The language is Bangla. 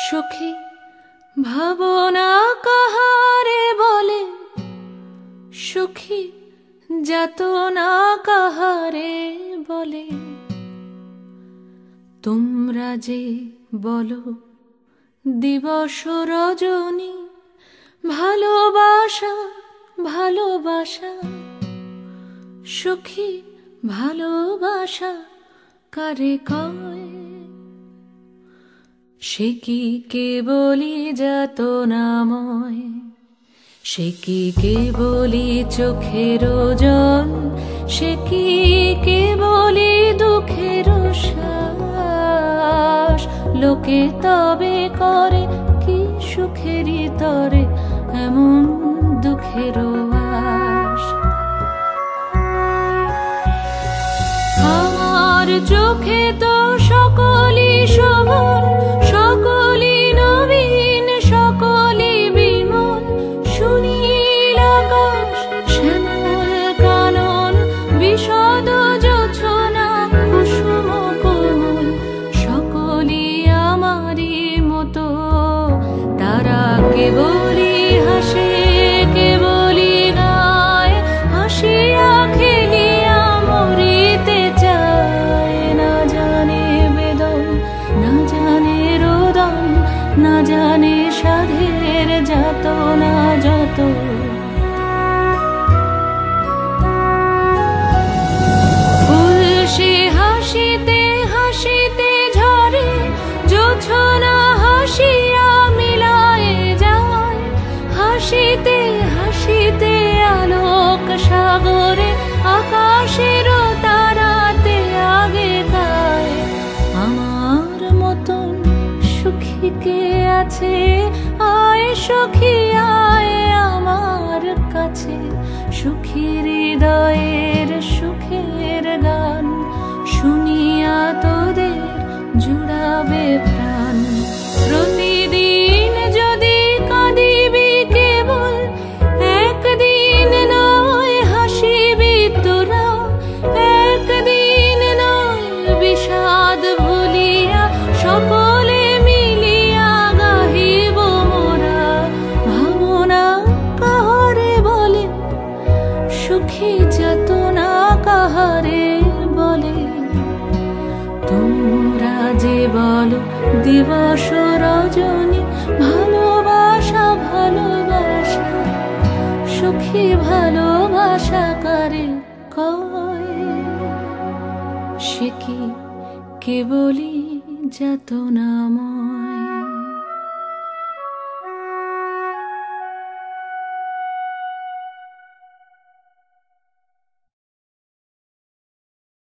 সুখী ভাবনা কাহারে বলে, সুখী যাতনা কাহারে বলে। তোমরা যে বলো দিবস রজনী, ভালোবাসা ভালোবাসা। সুখী ভালোবাসা কারে কয়? সে কি কেবলি যাতনাময়, সে কি কেবলি চোখের জল, সে কি কেবলি দুঃখের শ্বাস। লোকে তবে করে কি সুখেরই তরে এমন দুঃখের আশ। আমার চোখে তো সকলই শোভন, সকলই নবীন, সকলই বিমল। সুনীল আকাশ, শ্যামল কানন, বিশদ জোছনা, কুসুম কোমল, সকলই আমারই মতো। তারা কেবলই হাসে, কেবলই গায়, হাসিয়া খেলিয়া মরিতে চায়। না জানে বেদন, না জানে রোদন, না জানে সাধের যাতনা যত। ফুল সে হাসিতে হাসিতে ঝরে, জোছনা হাসিয়া মিলায়ে যায়। হাসিতে হাসিতে আলোক সাগরে, আকাশের তারাতে আগে গায়। আমার মতন সুখী কে আছে? আয় সখী আয় আমার কাছে। সুখী হৃদয়ের সুখের গান শুনিয়া তোদের জুড়াবে প্রাণ। প্রতিদিন যদি কাঁদিবি কেবল, একদিন নয় হাসিবি তোরা। একদিন নয় বিষাদ ভুলিয়া, সকলে মিলিয়া গাহিব মোরা। ভাবনা কাহারে বলে, সুখী যাতনা কাহারে বলে। তোমরা যে বলো দিবস রজনী, ভালোবাসা ভালোবাসা। সুখী ভালোবাসা কারে কয়? সে কি কেবলি যাতনাময়।